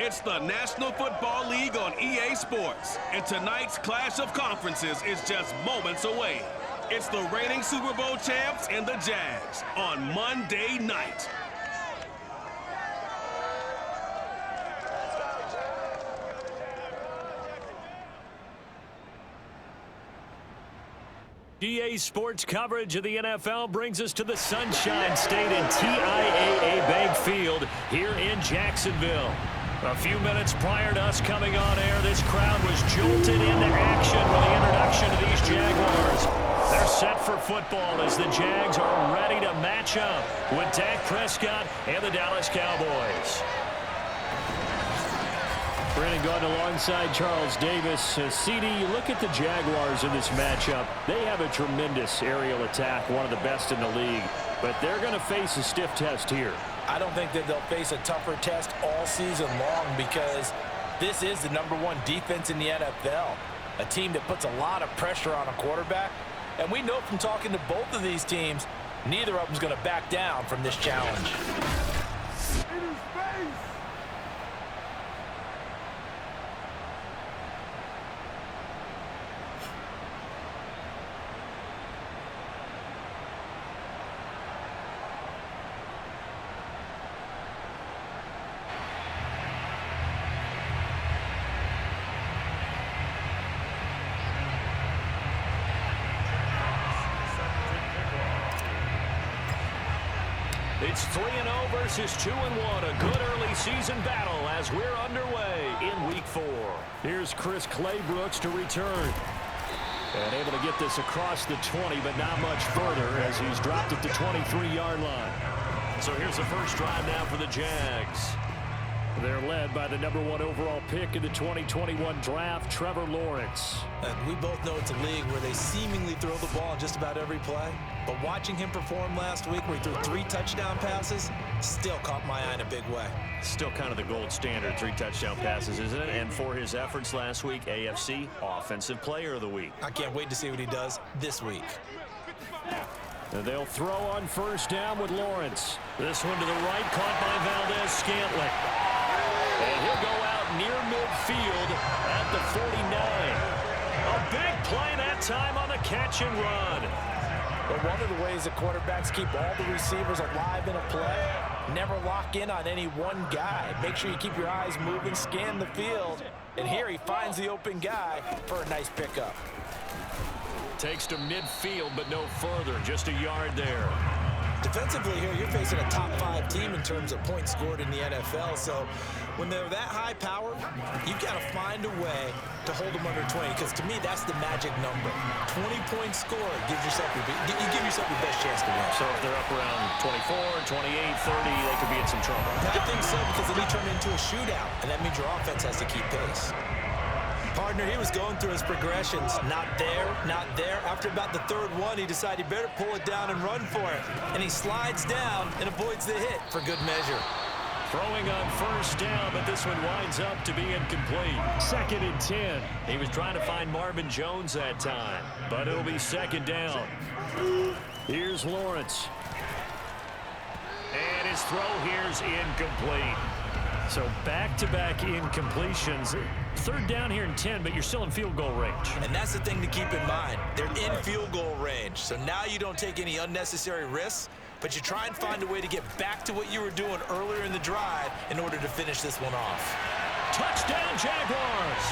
It's the National Football League on EA Sports, and tonight's clash of conferences is just moments away. It's the reigning Super Bowl champs and the Jags on Monday night. EA Sports coverage of the NFL brings us to the Sunshine State and TIAA Bank Field here in Jacksonville. A few minutes prior to us coming on air, this crowd was jolted into action with the introduction of these Jaguars. They're set for football as the Jags are ready to match up with Dak Prescott and the Dallas Cowboys. Brandon Gordon alongside Charles Davis. CD, you look at the Jaguars in this matchup. They have a tremendous aerial attack, one of the best in the league. But they're going to face a stiff test here. I don't think that they'll face a tougher test all season long because this is the #1 defense in the NFL. A team that puts a lot of pressure on a quarterback. And we know from talking to both of these teams, neither of them's going to back down from this challenge. It's 3-0 versus 2-1. A good early season battle as we're underway in Week 4. Here's Chris Claybrooks to return. And able to get this across the 20, but not much further as he's dropped at the 23-yard line. So here's the first drive now for the Jags. They're led by the #1 overall pick in the 2021 draft, Trevor Lawrence. And we both know it's a league where they seemingly throw the ball just about every play. But watching him perform last week where he threw 3 touchdown passes still caught my eye in a big way. Still kind of the gold standard, 3 touchdown passes, isn't it? And for his efforts last week, AFC Offensive Player of the Week. I can't wait to see what he does this week. And they'll throw on first down with Lawrence. This one to the right, caught by Valdez-Scantling. And he'll go out near midfield at the 49. A big play that time on the catch and run. But one of the ways that quarterbacks keep all the receivers alive in a play, never lock in on any one guy. Make sure you keep your eyes moving, scan the field. And here he finds the open guy for a nice pickup. Takes to midfield, but no further. Just a yard there. Defensively here, you're facing a top 5 team in terms of points scored in the NFL. So when they're that high powered, you've got to find a way to hold them under 20. Because to me, that's the magic number. 20 points scored gives yourself you give yourself your best chance to win. So if they're up around 24, 28, 30, they could be in some trouble. I think so, because then you turn into a shootout, and that means your offense has to keep pace. Partner, he was going through his progressions. Not there, not there. After about the 3rd one, he decided he better pull it down and run for it. And he slides down and avoids the hit for good measure. Throwing on first down, but this one winds up to be incomplete. 2nd and 10. He was trying to find Marvin Jones that time, but it'll be 2nd down. Here's Lawrence. And his throw here's incomplete. So back-to-back incompletions. 3rd down here in 10, but you're still in field goal range. And that's the thing to keep in mind. They're in field goal range. So now you don't take any unnecessary risks, but you try and find a way to get back to what you were doing earlier in the drive in order to finish this one off. Touchdown, Jaguars!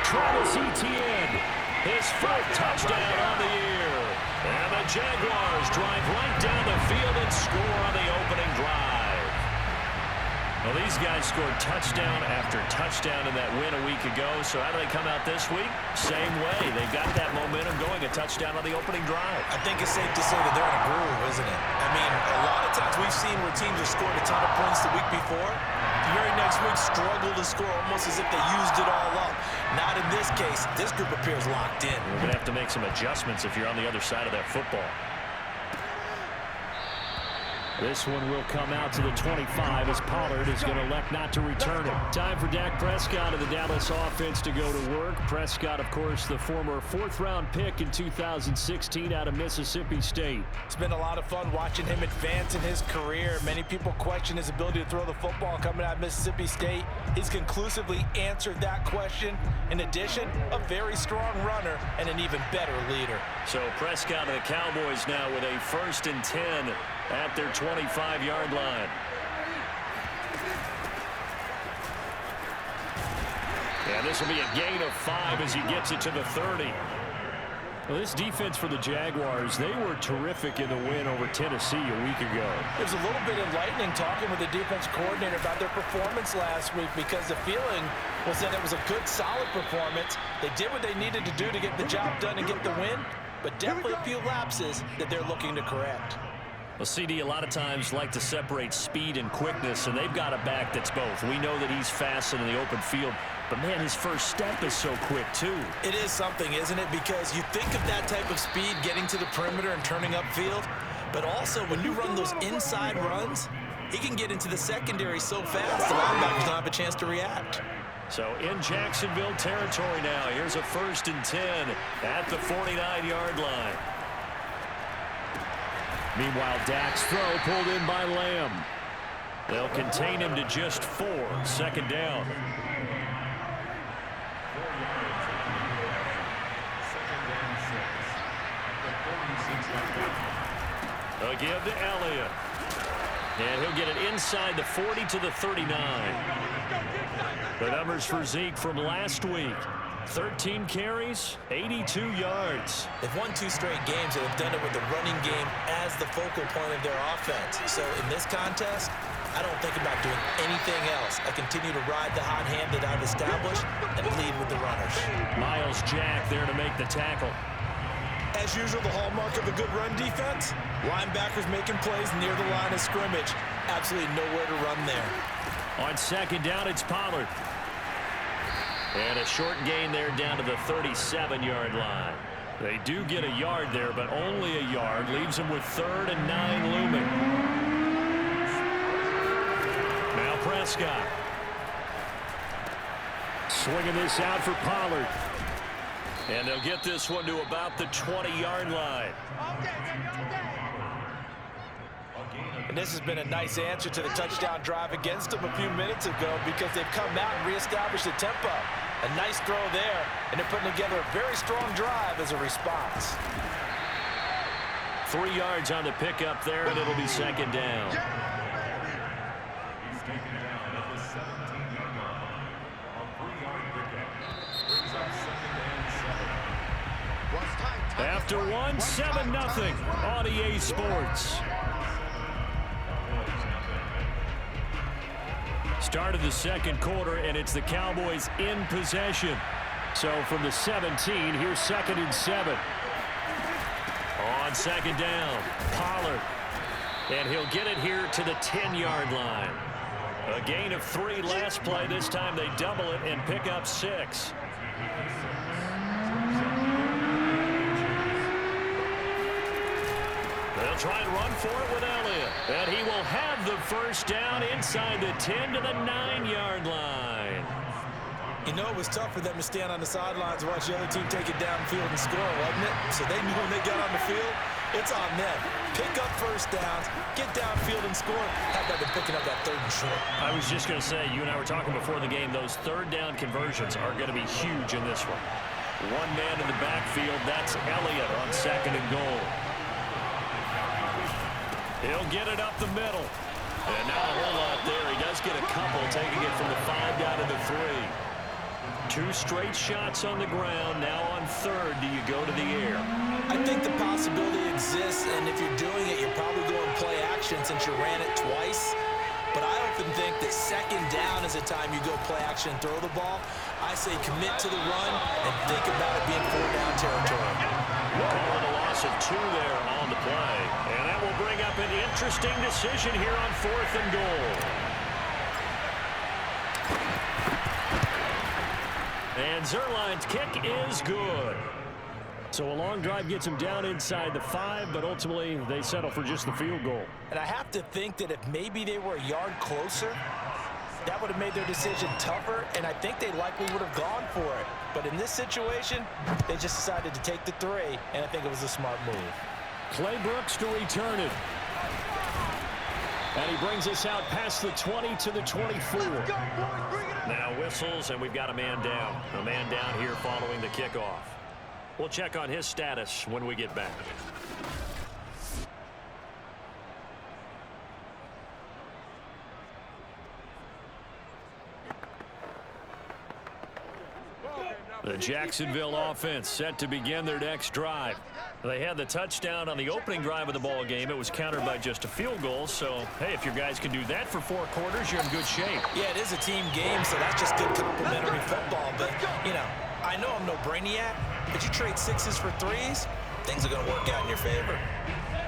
Travis Etienne, his 4th touchdown on the year. And the Jaguars drive right down the field and score on the opening drive. Well, these guys scored touchdown after touchdown in that win a week ago. So how do they come out this week? Same way. They've got that momentum going, a touchdown on the opening drive. I think it's safe to say that they're in a groove, isn't it? I mean, a lot of times we've seen where teams have scored a ton of points the week before. The very next week struggle to score almost as if they used it all up. Not in this case. This group appears locked in. You're going to have to make some adjustments if you're on the other side of that football. This one will come out to the 25 as Pollard is going to elect not to return it. Time for Dak Prescott of the Dallas offense to go to work. Prescott, of course, the former fourth-round pick in 2016 out of Mississippi State. It's been a lot of fun watching him advance in his career. Many people question his ability to throw the football coming out of Mississippi State. He's conclusively answered that question. In addition, a very strong runner and an even better leader. So Prescott of the Cowboys now with a 1st and 10 at their 25-yard line. And this will be a gain of 5 as he gets it to the 30. Well, this defense for the Jaguars, they were terrific in the win over Tennessee a week ago. It was a little bit enlightening talking with the defense coordinator about their performance last week, because the feeling was that it was a good, solid performance. They did what they needed to do to get the job done and get the win, but definitely a few lapses that they're looking to correct. Well, CD, a lot of times like to separate speed and quickness, and they've got a back that's both. We know that he's fast in the open field, but, man, his first step is so quick, too. It is something, isn't it? Because you think of that type of speed getting to the perimeter and turning upfield, but also when you run those inside runs, he can get into the secondary so fast the linebackers don't have a chance to react. So in Jacksonville territory now, here's a 1st and 10 at the 49-yard line. Meanwhile, Dak's throw pulled in by Lamb. They'll contain him to just 4. 2nd down. A give to Elliott. And he'll get it inside the 40 to the 39. The numbers for Zeke from last week. 13 carries, 82 yards. They've won 2 straight games, and they've done it with the running game as the focal point of their offense. So in this contest, I don't think about doing anything else. I continue to ride the hot hand that I've established and lead with the runners. Myles Jack there to make the tackle. As usual, the hallmark of a good run defense, linebackers making plays near the line of scrimmage. Absolutely nowhere to run there. On 2nd down, it's Pollard. And a short gain there down to the 37-yard line. They do get a yard there, but only a yard. Leaves them with 3rd and 9 looming. Now Prescott. Swinging this out for Pollard. And they'll get this one to about the 20-yard line. And this has been a nice answer to the touchdown drive against them a few minutes ago, because they've come out and reestablished the tempo. A nice throw there, and they're putting together a very strong drive as a response. 3 yards on the pickup there, and it'll be 2nd down. After 1, 7-0 on EA Sports. Start of the 2nd quarter, and it's the Cowboys in possession. So from the 17, here's 2nd and 7. On 2nd down, Pollard. And he'll get it here to the 10-yard line. A gain of 3 last play. This time they double it and pick up 6. They'll try and run for it with Elliott. And he will have the 1st down inside the 10 to the 9-yard line. You know, it was tough for them to stand on the sidelines and watch the other team take it downfield and score, wasn't it? So they knew when they got on the field, it's on them. Pick up 1st downs, get downfield and score. How about them picking up that 3rd and short? I was just going to say, you and I were talking before the game, those 3rd down conversions are going to be huge in this one. One man in the backfield, that's Elliott on 2nd and goal. He'll get it up the middle. And not a whole lot there. He does get a couple, taking it from the 5 down to the 3. 2 straight shots on the ground. Now on 3rd, do you go to the air? I think the possibility exists, and if you're doing it, you're probably going play action since you ran it twice. But I often think that 2nd down is a time you go play action and throw the ball. I say commit to the run and think about it being 4-down territory. Calling a loss of 2 there on the play. And that will bring up an interesting decision here on 4th and goal. And Zerline's kick is good. So a long drive gets them down inside the 5, but ultimately they settle for just the field goal. And I have to think that if maybe they were a yard closer, that would have made their decision tougher, and I think they likely would have gone for it. But in this situation, they just decided to take the 3, and I think it was a smart move. Clay Brooks to return it. And he brings us out past the 20 to the 24. Now whistles, and we've got a man down. A man down here following the kickoff. We'll check on his status when we get back. The Jacksonville offense set to begin their next drive. They had the touchdown on the opening drive of the ball game. It was countered by just a field goal. So, hey, if your guys can do that for 4 quarters, you're in good shape. Yeah, it is a team game, so that's just good complimentary football. But, you know, I know I'm no brainiac, but you trade 6s for 3s, things are going to work out in your favor.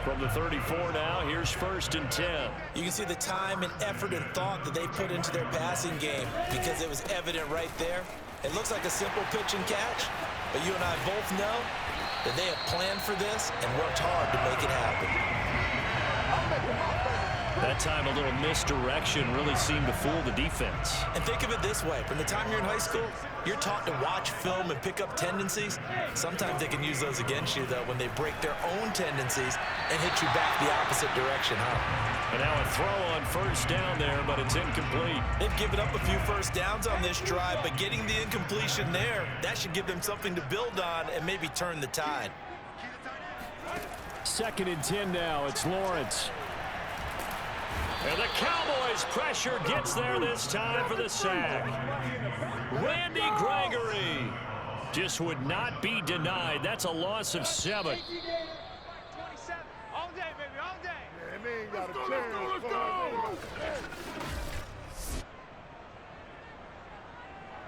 From the 34 now, here's 1st and 10. You can see the time and effort and thought that they put into their passing game because it was evident right there. It looks like a simple pitch and catch, but you and I both know that they have planned for this and worked hard to make it happen. That time a little misdirection really seemed to fool the defense. And think of it this way. From the time you're in high school, you're taught to watch film and pick up tendencies. Sometimes they can use those against you, though, when they break their own tendencies and hit you back the opposite direction, huh? And now a throw on 1st down there, but it's incomplete. They've given up a few 1st downs on this drive, but getting the incompletion there, that should give them something to build on and maybe turn the tide. 2nd and 10 now. It's Lawrence. And the Cowboys pressure gets there this time for the sack. Randy Gregory just would not be denied. That's a loss of 7. 27. All day, baby, all day. Yeah, man, got a chance. Let's go.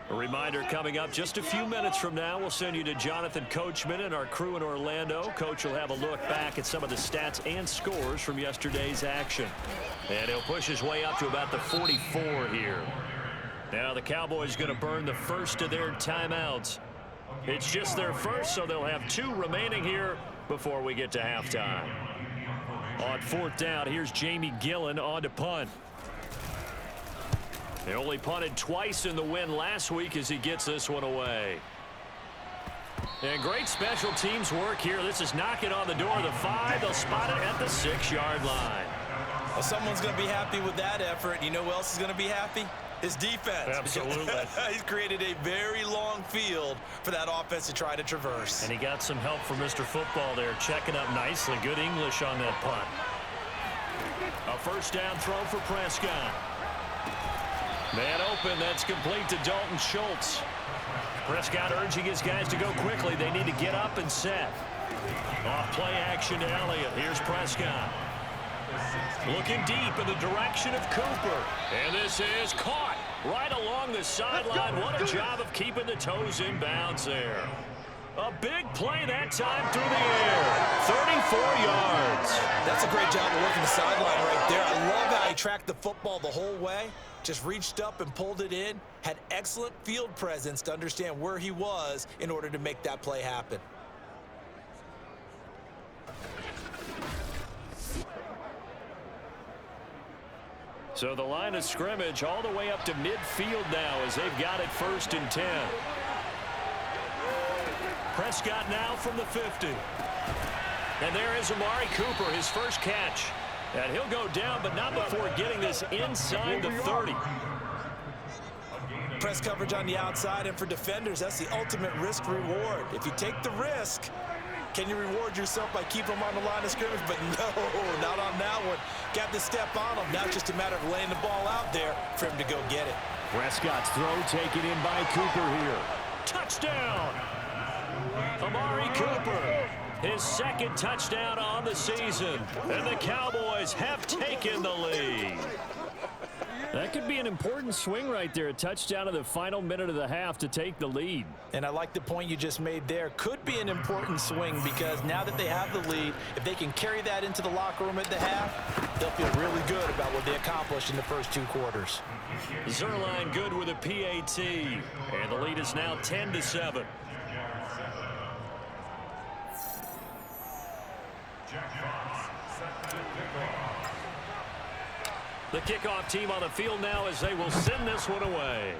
A reminder coming up just a few minutes from now. We'll send you to Jonathan Coachman and our crew in Orlando. Coach will have a look back at some of the stats and scores from yesterday's action. And he'll push his way up to about the 44 here. Now the Cowboys going to burn the first of their timeouts. It's just their first, so they'll have 2 remaining here before we get to halftime. On 4th down, here's Jamie Gillen on to punt. He only punted twice in the win last week as he gets this one away. And great special teams work here. This is knocking on the door of the 5. They'll spot it at the 6-yard line. Well, someone's going to be happy with that effort. You know who else is going to be happy? His defense. Absolutely. He's created a very long field for that offense to try to traverse. And he got some help from Mr. Football there, checking up nicely. Good English on that punt. A 1st down throw for Prescott. Man open, that's complete to Dalton Schultz. Prescott urging his guys to go quickly. They need to get up and set. Off play action to Elliott. Here's Prescott. Looking deep in the direction of Cooper. And this is caught right along the sideline. What a job of keeping the toes in bounds there. A big play that time through the air. 34 yards. That's a great job of working the sideline right there. I love how he tracked the football the whole way. Just reached up and pulled it in. Had excellent field presence to understand where he was in order to make that play happen. So the line of scrimmage all the way up to midfield now as they've got it 1st and 10. Prescott now from the 50. And there is Amari Cooper, his first catch. And he'll go down, but not before getting this inside the 30. Press coverage on the outside, and for defenders, that's the ultimate risk reward. If you take the risk, can you reward yourself by keeping them on the line of scrimmage? But no, not on that one. Got to step on them. Now it's just a matter of laying the ball out there for him to go get it. Prescott's throw taken in by Cooper here. Touchdown! Amari Cooper, his 2nd touchdown on the season. And the Cowboys have taken the lead. That could be an important swing right there. A touchdown in the final minute of the half to take the lead. And I like the point you just made there. Could be an important swing because now that they have the lead, if they can carry that into the locker room at the half, they'll feel really good about what they accomplished in the first 2 quarters. Zerline good with a PAT. And the lead is now 10-7. The kickoff team on the field now as they will send this one away.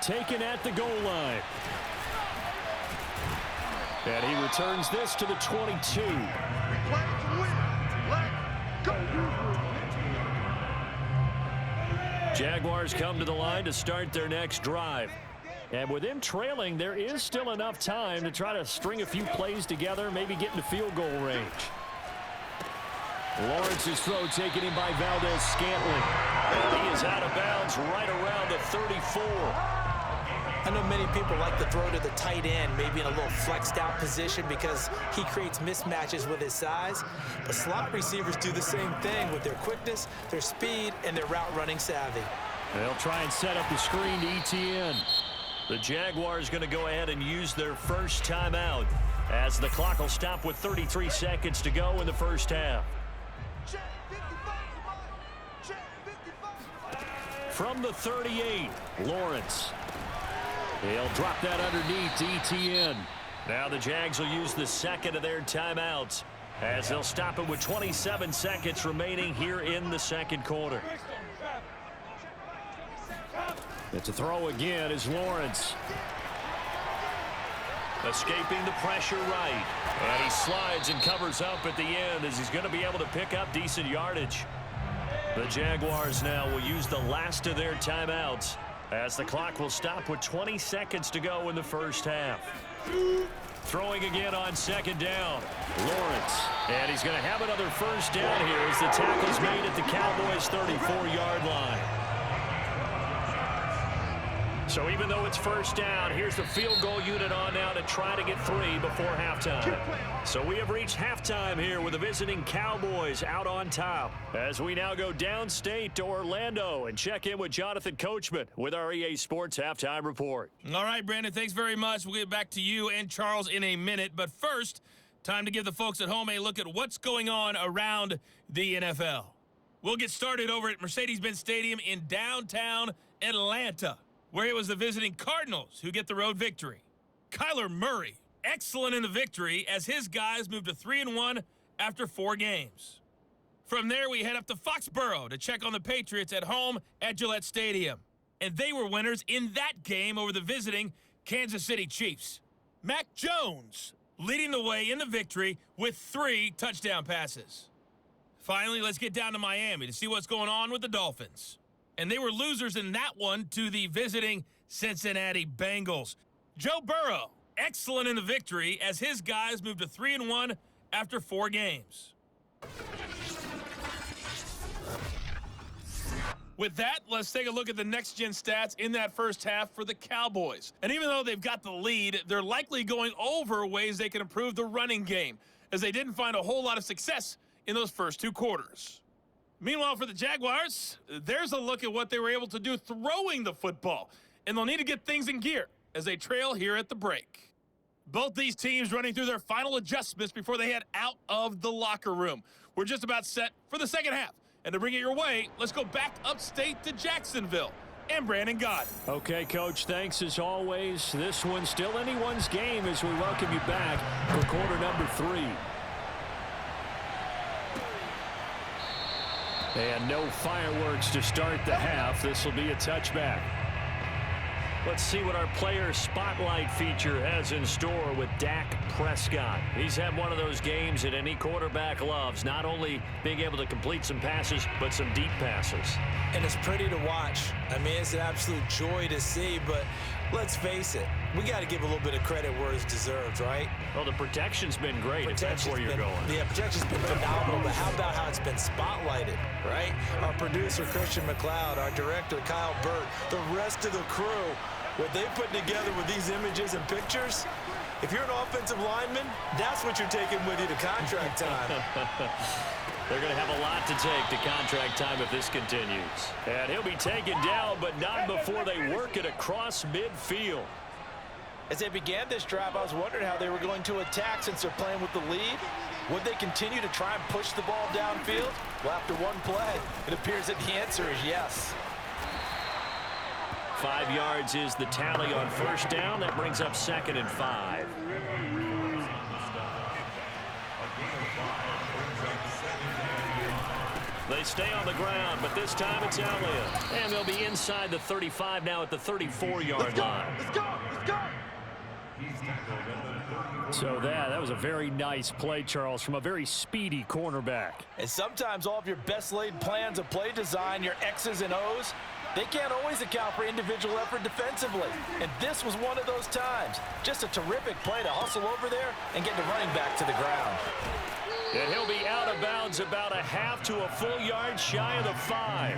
Taken at the goal line. And he returns this to the 22. Jaguars come to the line to start their next drive. And with them trailing, there is still enough time to try to string a few plays together, maybe get into field goal range. Lawrence's throw taken in by Valdez-Scantling. And he is out of bounds right around the 34. I know many people like to throw to the tight end, maybe in a little flexed out position because he creates mismatches with his size. But slot receivers do the same thing with their quickness, their speed, and their route running savvy. They'll try and set up the screen to ETN. The Jaguars going to go ahead and use their first timeout as the clock will stop with 33 seconds to go in the first half. From the 38, Lawrence. He'll drop that underneath to ETN. Now the Jags will use the second of their timeouts as they'll stop it with 27 seconds remaining here in the second quarter. It's a throw again is Lawrence. Escaping the pressure right. And he slides and covers up at the end as he's going to be able to pick up decent yardage. The Jaguars now will use the last of their timeouts as the clock will stop with 20 seconds to go in the first half. Throwing again on second down. Lawrence. And he's going to have another first down here as the tackle's made at the Cowboys' 34-yard line. So even though it's first down, here's the field goal unit on now to try to get 3 before halftime. So we have reached halftime here with the visiting Cowboys out on top as we now go downstate to Orlando and check in with Jonathan Coachman with our EA Sports Halftime Report. All right, Brandon, thanks very much. We'll get back to you and Charles in a minute. But first, time to give the folks at home a look at what's going on around the NFL. We'll get started over at Mercedes-Benz Stadium in downtown Atlanta, where it was the visiting Cardinals who get the road victory. Kyler Murray, excellent in the victory as his guys moved to 3-1 after 4 games. From there, we head up to Foxborough to check on the Patriots at home at Gillette Stadium. And they were winners in that game over the visiting Kansas City Chiefs. Mac Jones leading the way in the victory with 3 touchdown passes. Finally, let's get down to Miami to see what's going on with the Dolphins. And they were losers in that one to the visiting Cincinnati Bengals. Joe Burrow, excellent in the victory as his guys moved to 3-1 after 4 games. With that, let's take a look at the next-gen stats in that first half for the Cowboys. And even though they've got the lead, they're likely going over ways they can improve the running game, as they didn't find a whole lot of success in those first 2 quarters. Meanwhile, for the Jaguars, there's a look at what they were able to do throwing the football, and they'll need to get things in gear as they trail here at the break. Both these teams running through their final adjustments before they head out of the locker room. We're just about set for the second half. And to bring it your way, let's go back upstate to Jacksonville and Brandon Gott. Okay, Coach, thanks as always. This one's still anyone's game as we welcome you back for quarter number 3. And no fireworks to start the half. This will be a touchback. Let's see what our player spotlight feature has in store with Dak Prescott. He's had one of those games that any quarterback loves, not only being able to complete some passes, but some deep passes. And it's pretty to watch. I mean, it's an absolute joy to see, but let's face it, we got to give a little bit of credit where it's deserved, right? Well, the protection's been great, if that's where you're going. Yeah, protection's been phenomenal, but how about how it's been spotlighted, right? Our producer, Christian McLeod, our director, Kyle Burt, the rest of the crew, what they put together with these images and pictures, if you're an offensive lineman, that's what you're taking with you to contract time. They're going to have a lot to take to contract time if this continues. And he'll be taken down, but not before they work it across midfield. As they began this drive, I was wondering how they were going to attack since they're playing with the lead. Would they continue to try and push the ball downfield? Well, after one play, it appears that the answer is yes. 5 yards is the tally on first down. That brings up 2nd and 5. They stay on the ground, but this time it's Elliott. And they'll be inside the 35 now at the 34-yard line. Let's go! Let's go! So that was a very nice play, Charles, from a very speedy cornerback. And sometimes all of your best laid plans of play design, your X's and O's, they can't always account for individual effort defensively. And this was one of those times. Just a terrific play to hustle over there and get the running back to the ground. And he'll be out of bounds about a half to a full yard shy of the 5.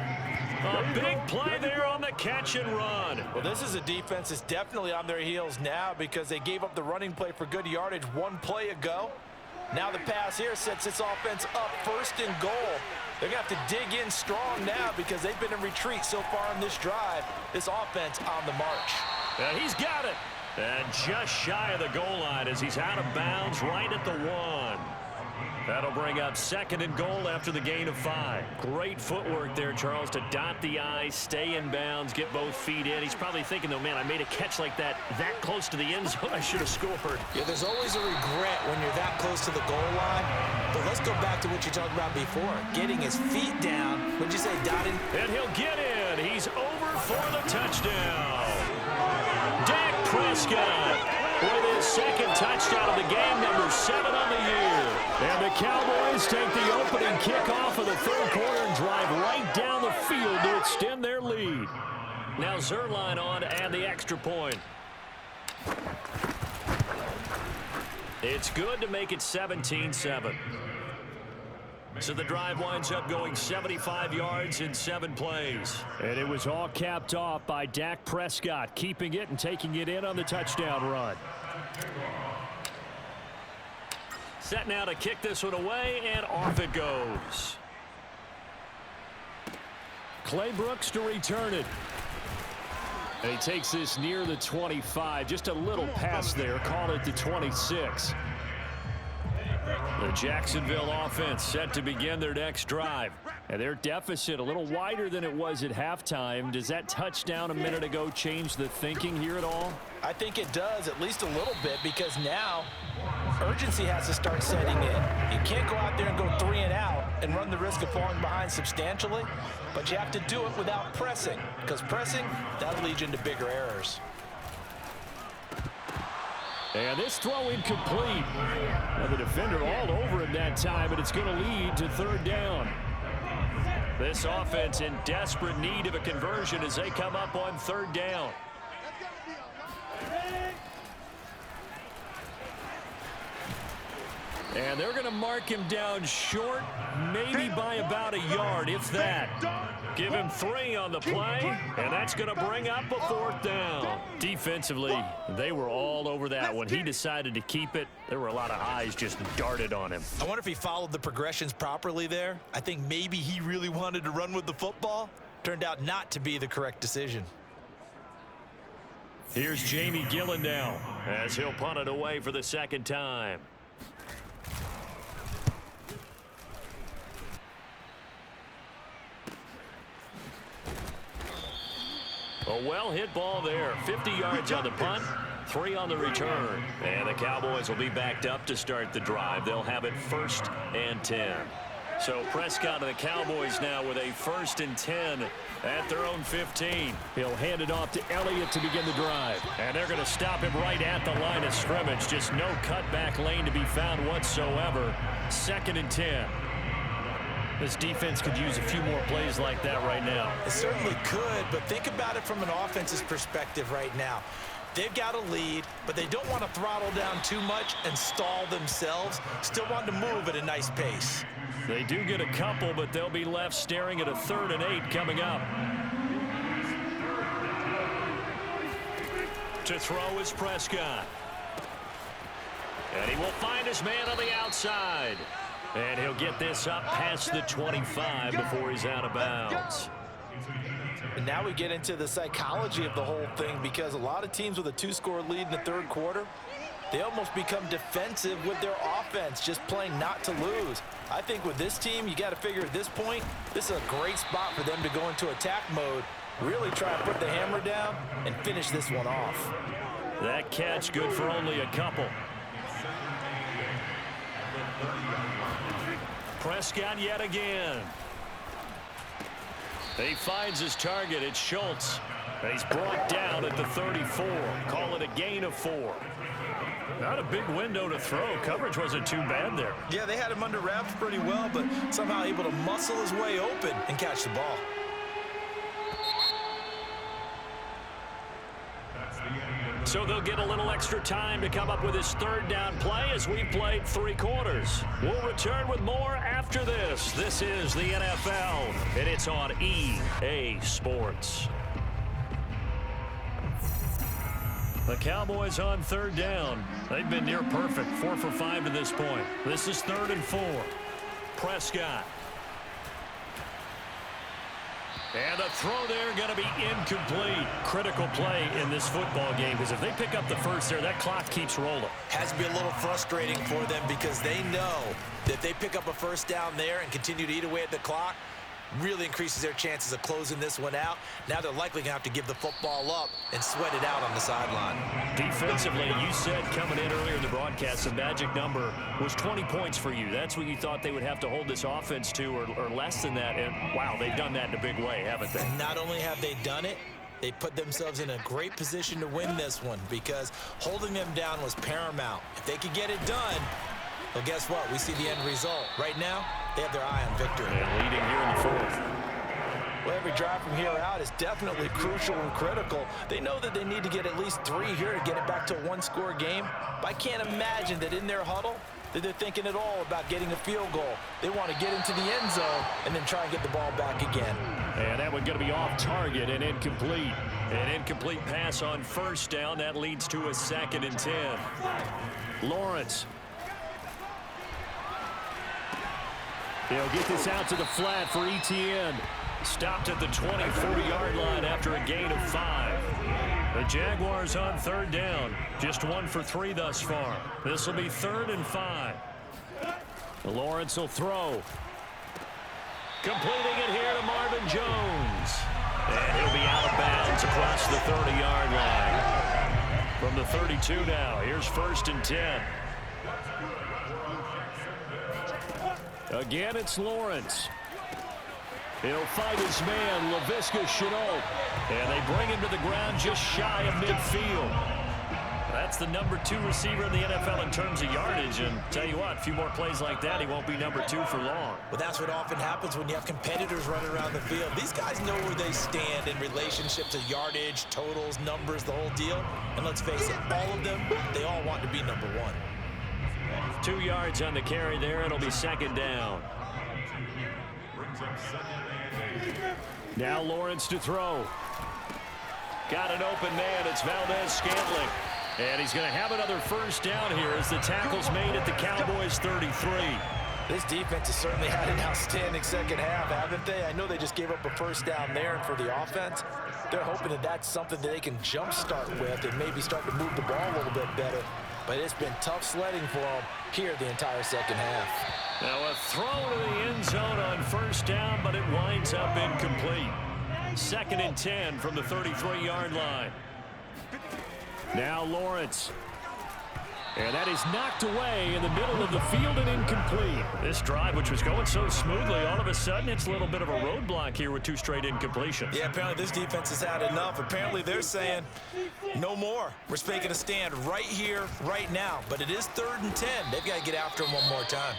A big play there on the catch and run. Well, this is a defense that's definitely on their heels now because they gave up the running play for good yardage one play ago. Now the pass here sets this offense up 1st and goal. They're going to have to dig in strong now because they've been in retreat so far in this drive. This offense on the march. And he's got it. And just shy of the goal line as he's out of bounds right at the 1. That'll bring up 2nd and goal after the gain of 5. Great footwork there, Charles, to dot the I, stay in bounds, get both feet in. He's probably thinking, though, man, I made a catch like that close to the end zone. I should have scored. Yeah, there's always a regret when you're that close to the goal line. But let's go back to what you talked about before. Getting his feet down. What'd you say, dotting? And he'll get in. He's over for the touchdown. Dak Prescott with his 2nd touchdown of the game, number 7 on the year. And the Cowboys take the opening kickoff of the 3rd quarter and drive right down the field to extend their lead. Now Zerline on to add the extra point. It's good to make it 17-7. So the drive winds up going 75 yards in 7 plays. And it was all capped off by Dak Prescott, keeping it and taking it in on the touchdown run. Set now to kick this one away, and off it goes. Clay Brooks to return it. And he takes this near the 25. Just a little pass there. Call it the 26. The Jacksonville offense set to begin their next drive. And their deficit a little wider than it was at halftime. Does that touchdown a minute ago change the thinking here at all? I think it does, at least a little bit, because now urgency has to start setting in. You can't go out there and go 3 and out and run the risk of falling behind substantially, but you have to do it without pressing, because pressing, that'll lead you into bigger errors. And this throw incomplete. Now the defender all over him that time, but it's going to lead to 3rd down. This offense in desperate need of a conversion as they come up on 3rd down. And they're going to mark him down short, maybe by about a yard, if that. Give him 3 on the play, and that's going to bring up a 4th down. Defensively, they were all over that. When he decided to keep it, there were a lot of eyes just darted on him. I wonder if he followed the progressions properly there. I think maybe he really wanted to run with the football. Turned out not to be the correct decision. Here's Jamie Gillen now as he'll punt it away for the 2nd time. A well-hit ball there. 50 yards on the punt, 3 on the return. And the Cowboys will be backed up to start the drive. They'll have it 1st and 10. So Prescott and the Cowboys now with a 1st and 10 at their own 15. He'll hand it off to Elliott to begin the drive. And they're going to stop him right at the line of scrimmage. Just no cutback lane to be found whatsoever. 2nd and 10. This defense could use a few more plays like that right now. It certainly could, but think about it from an offense's perspective right now. They've got a lead, but they don't want to throttle down too much and stall themselves. Still want to move at a nice pace. They do get a couple, but they'll be left staring at a 3rd and 8 coming up. To throw is Prescott. And he will find his man on the outside. And he'll get this up past the 25 before he's out of bounds. And now we get into the psychology of the whole thing, because a lot of teams with a 2-score lead in the 3rd quarter, they almost become defensive with their offense, just playing not to lose. I think with this team, you got to figure at this point, this is a great spot for them to go into attack mode, really try to put the hammer down and finish this one off. That catch good for only a couple. Prescott yet again. He finds his target. It's Schultz. He's brought down at the 34. Call it a gain of 4. Not a big window to throw. Coverage wasn't too bad there. Yeah, they had him under wraps pretty well, but somehow able to muscle his way open and catch the ball. So they'll get a little extra time to come up with his third down play as we've played 3 quarters. We'll return with more after this. This is the NFL, and it's on EA Sports. The Cowboys on third down. They've been near perfect, 4 for 5 to this point. This is 3rd and 4. Prescott. And the throw there going to be incomplete. Critical play in this football game, because if they pick up the first there, that clock keeps rolling. Has to be a little frustrating for them because they know that if they pick up a first down there and continue to eat away at the clock, really increases their chances of closing this one out. Now they're likely going to have to give the football up and sweat it out on the sideline. Defensively, you said coming in earlier in the broadcast, the magic number was 20 points for you. That's what you thought they would have to hold this offense to, or less than that. And, wow, they've done that in a big way, haven't they? Not only have they done it, they put themselves in a great position to win this one because holding them down was paramount. If they could get it done, well, guess what? We see the end result. Right now, they have their eye on victory. And leading here in the 4th. Well, every drive from here out is definitely crucial and critical. They know that they need to get at least 3 here to get it back to a 1-score game. But I can't imagine that in their huddle that they're thinking at all about getting a field goal. They want to get into the end zone and then try and get the ball back again. And that one going to be off target and incomplete. An incomplete pass on first down. That leads to a 2nd and 10. Lawrence. He'll get this out to the flat for Etienne. Stopped at the 24-yard line after a gain of 5. The Jaguars on third down. Just 1 for 3 thus far. This will be 3rd and 5. Lawrence will throw. Completing it here to Marvin Jones. And he'll be out of bounds across the 30-yard line. From the 32 now, here's 1st and 10. Again, it's Lawrence. He'll fight his man, Laviska Shenault. And they bring him to the ground just shy of midfield. That's the number 2 receiver in the NFL in terms of yardage. And tell you what, a few more plays like that, he won't be number 2 for long. Well, that's what often happens when you have competitors running around the field. These guys know where they stand in relationship to yardage, totals, numbers, the whole deal. And let's face it, all of them, they all want to be number 1. 2 yards on the carry there. It'll be 2nd down. Now Lawrence to throw. Got an open man. It's Valdez-Scantling. And he's going to have another first down here as the tackle's made at the Cowboys 33. This defense has certainly had an outstanding second half, haven't they? I know they just gave up a first down there, and for the offense, they're hoping that that's something that they can jumpstart with and maybe start to move the ball a little bit better. But it's been tough sledding for them here the entire second half. Now a throw to the end zone on first down, but it winds up incomplete. 2nd and 10 from the 33-yard line. Now Lawrence. And that is knocked away in the middle of the field and incomplete. This drive, which was going so smoothly, all of a sudden it's a little bit of a roadblock here with 2 straight incompletions. Yeah, apparently this defense has had enough. Apparently they're saying no more. We're making a stand right here, right now. But it is 3rd and 10. They've got to get after him one more time.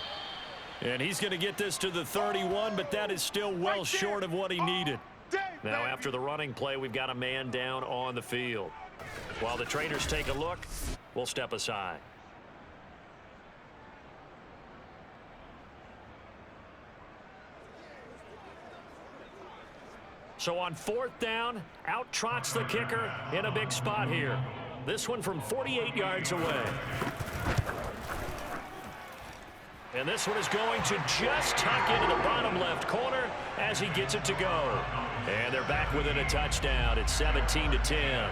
And he's going to get this to the 31, but that is still well short of what he needed. Now after the running play, we've got a man down on the field. While the trainers take a look, we'll step aside. So on 4th down, out trots the kicker in a big spot here. This one from 48 yards away. And this one is going to just tuck into the bottom left corner as he gets it to go. And they're back within a touchdown. It's 17-10.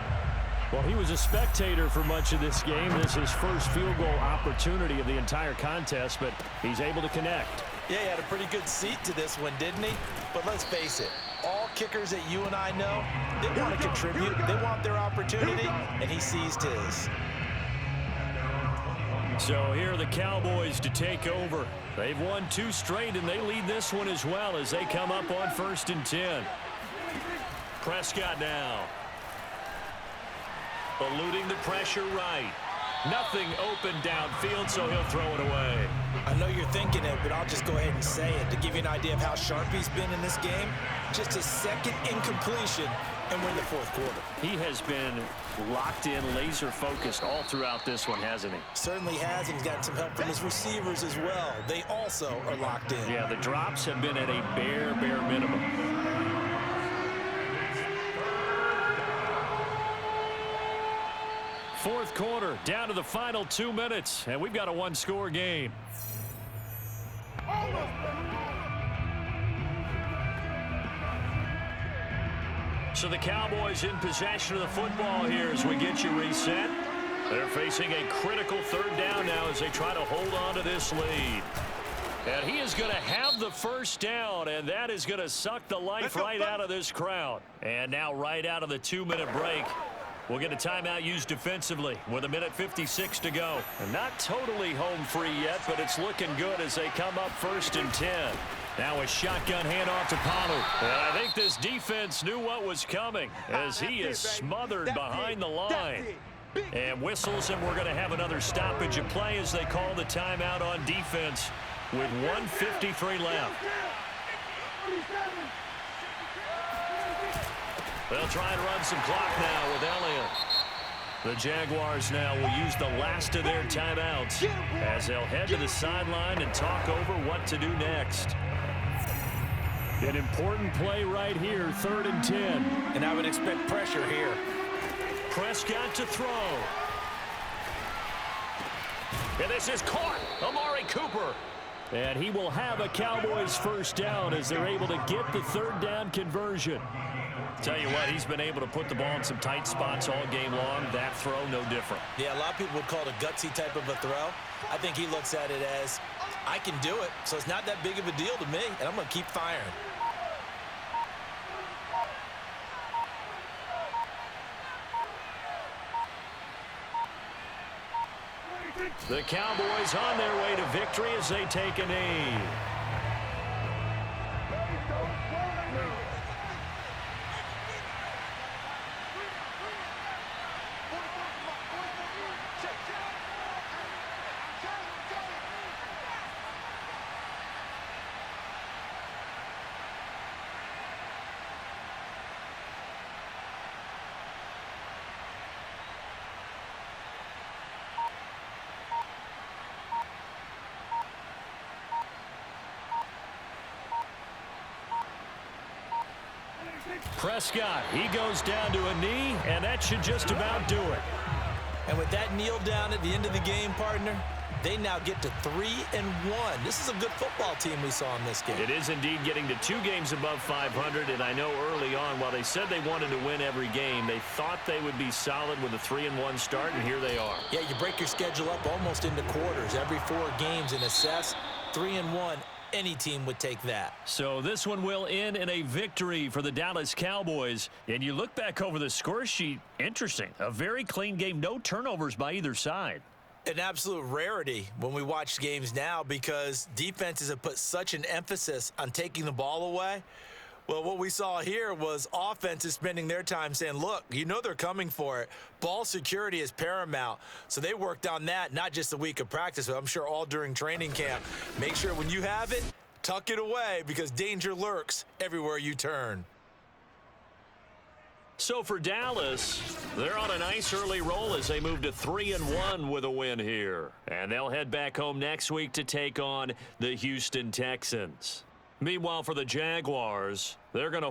Well, he was a spectator for much of this game. This is his first field goal opportunity of the entire contest, but he's able to connect. Yeah, he had a pretty good seat to this one, didn't he? But let's face it, all kickers that you and I know, they want to contribute. They want their opportunity, and he seized his. So here are the Cowboys to take over. They've won 2 straight, and they lead this one as well as they come up on 1st and 10. Prescott now. Eluding the pressure right. Nothing open downfield, so he'll throw it away. I know you're thinking it, but I'll just go ahead and say it. To give you an idea of how sharp he's been in this game, just his second incompletion, and we're in the fourth quarter. He has been locked in, laser-focused all throughout this one, hasn't he? Certainly has, and he's gotten some help from his receivers as well. They also are locked in. Yeah, the drops have been at a bare minimum. Fourth quarter, down to the final 2 minutes, and we've got a one-score game. So the Cowboys in possession of the football here as we get you reset. They're facing a critical third down now as they try to hold on to this lead. And he is going to have the first down, and that is going to suck the life right out of this crowd. And now right out of the 2-minute break, we'll get a timeout used defensively with 1:56 to go. And not totally home free yet, but it's looking good as they come up 1st and 10. Now a shotgun handoff to Pollard. And I think this defense knew what was coming as he is smothered behind the line. And whistles, and we're going to have another stoppage of play as they call the timeout on defense with 1:53 left. They'll try and run some clock now with Elliott. The Jaguars now will use the last of their timeouts as they'll head to the sideline and talk over what to do next. An important play right here, 3rd and 10. And I would expect pressure here. Prescott to throw. And this is caught. Amari Cooper. And he will have a Cowboys first down as they're able to get the 3rd down conversion. Tell you what, he's been able to put the ball in some tight spots all game long. That throw, no different. Yeah, a lot of people would call it a gutsy type of a throw. I think he looks at it as, I can do it, so it's not that big of a deal to me, and I'm going to keep firing. The Cowboys on their way to victory as they take a knee. Prescott, he goes down to a knee, and that should just about do it. And with that kneel down at the end of the game, partner, they now get to 3-1. This is a good football team we saw in this game. It is indeed getting to 2 games above 500, and I know early on, while they said they wanted to win every game, they thought they would be solid with a 3-1 start, and here they are. Yeah, you break your schedule up almost into quarters, every 4 games, and assess 3-1. Any team would take that. So this one will end in a victory for the Dallas Cowboys. And you look back over the score sheet, interesting. A very clean game, no turnovers by either side. An absolute rarity when we watch games now because defenses have put such an emphasis on taking the ball away. Well, what we saw here was offenses spending their time saying, look, you know they're coming for it. Ball security is paramount. So they worked on that, not just a week of practice, but I'm sure all during training camp. Make sure when you have it, tuck it away because danger lurks everywhere you turn. So for Dallas, they're on a nice early roll as they move to 3-1 with a win here. And they'll head back home next week to take on the Houston Texans. Meanwhile, for the Jaguars, they're going to